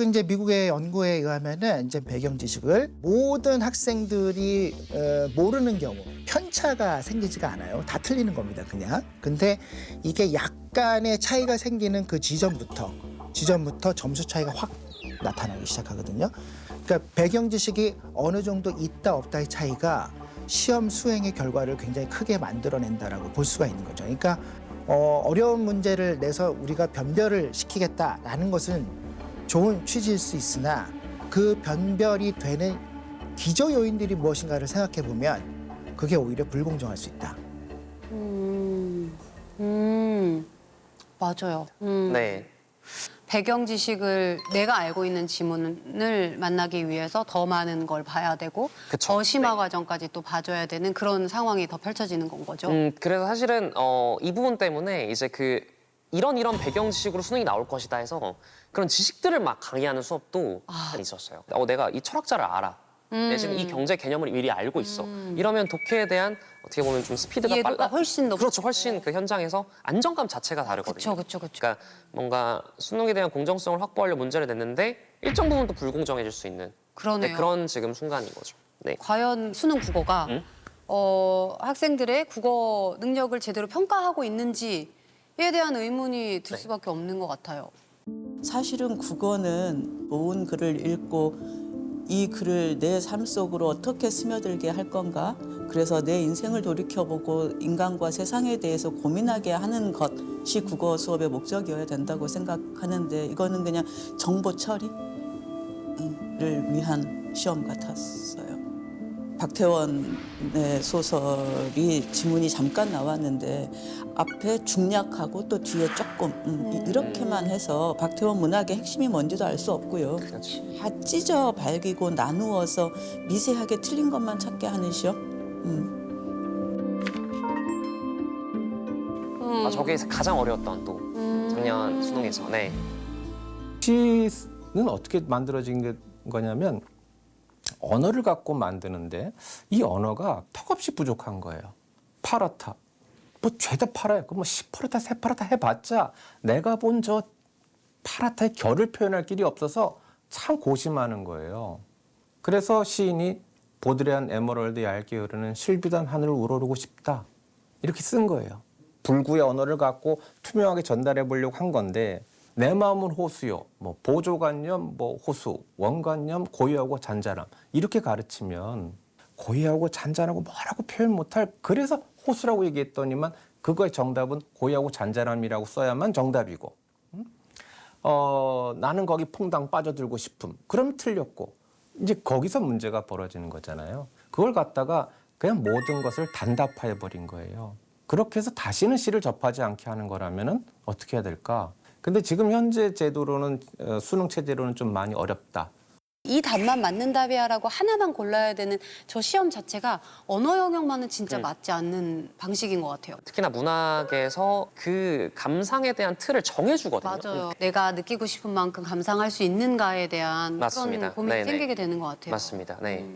이제 미국의 연구에 의하면은 이제 배경 지식을 모든 학생들이 모르는 경우 편차가 생기지가 않아요. 다 틀리는 겁니다, 그냥. 근데 이게 약간의 차이가 생기는 그 지점부터 점수 차이가 확 나타나기 시작하거든요. 그러니까 배경 지식이 어느 정도 있다 없다의 차이가 시험 수행의 결과를 굉장히 크게 만들어낸다라고 볼 수가 있는 거죠. 그러니까 어려운 문제를 내서 우리가 변별을 시키겠다라는 것은 좋은 취지일 수 있으나 그 변별이 되는 기저 요인들이 무엇인가를 생각해 보면 그게 오히려 불공정할 수 있다. 맞아요. 네. 배경 지식을 내가 알고 있는 지문을 만나기 위해서 더 많은 걸 봐야 되고 그쵸. 더 심화 네. 과정까지 또 봐줘야 되는 그런 상황이 더 펼쳐지는 건 거죠. 그래서 사실은 이 부분 때문에 이제 이런 배경 지식으로 수능이 나올 것이다 해서 그런 지식들을 막 강의하는 수업도 약간 있었어요. 내가 이 철학자를 알아. 내가 지금 이 경제 개념을 미리 알고 있어. 이러면 독해에 대한 어떻게 보면 좀 스피드가 이해도가 훨씬 높고. 그렇죠. 훨씬 그 현장에서 안정감 자체가 다르거든요. 그쵸. 그러니까 뭔가 수능에 대한 공정성을 확보하려 문제를 냈는데 일정 부분 또 불공정해질 수 있는 그러네요. 그런 지금 순간인 거죠. 네. 과연 수능 국어가 학생들의 국어 능력을 제대로 평가하고 있는지에 대한 의문이 들 수밖에 없는 것 같아요. 사실은 국어는 모은 글을 읽고 이 글을 내 삶 속으로 어떻게 스며들게 할 건가? 그래서 내 인생을 돌이켜보고 인간과 세상에 대해서 고민하게 하는 것이 국어 수업의 목적이어야 된다고 생각하는데 이거는 그냥 정보 처리를 위한 시험 같았어요. 박태원의 소설이 지문이 잠깐 나왔는데 앞에 중략하고 또 뒤에 조금 이렇게만 해서 박태원 문학의 핵심이 뭔지도 알 수 없고요. 그렇지. 다 찢어 발기고 나누어서 미세하게 틀린 것만 찾게 하는 시험. 저게 가장 어려웠던 또 작년 수능에서. 네. 시는 어떻게 만들어진 거냐면 언어를 갖고 만드는데 이 언어가 턱없이 부족한 거예요. 파라타. 뭐 죄다 팔아요. 그뭐 시퍼라타, 세파라타 해봤자 내가 본 저 파라타의 결을 표현할 길이 없어서 참 고심하는 거예요. 그래서 시인이 보드레안 에메랄드 얇게 흐르는 실비단 하늘을 우러르고 싶다. 이렇게 쓴 거예요. 불구의 언어를 갖고 투명하게 전달해 보려고 한 건데 내 마음은 호수요. 뭐 보조관념, 뭐 호수, 원관념, 고요하고 잔잔함. 이렇게 가르치면 고요하고 잔잔하고 뭐라고 표현 못할 그래서 호수라고 얘기했더니만 그거의 정답은 고요하고 잔잔함이라고 써야만 정답이고 나는 거기 퐁당 빠져들고 싶음. 그럼 틀렸고 이제 거기서 문제가 벌어지는 거잖아요. 그걸 갖다가 그냥 모든 것을 단답화해 버린 거예요. 그렇게 해서 다시는 시를 접하지 않게 하는 거라면은 어떻게 해야 될까? 근데 지금 현재 제도로는 수능 체제로는 좀 많이 어렵다. 이 답만 맞는 답이야라고 하나만 골라야 되는 저 시험 자체가 언어 영역만은 진짜 맞지 않는 방식인 것 같아요. 특히나 문학에서 그 감상에 대한 틀을 정해주거든요. 맞아요. 내가 느끼고 싶은 만큼 감상할 수 있는가에 대한 맞습니다. 그런 고민이 네네. 생기게 되는 것 같아요. 맞습니다. 네.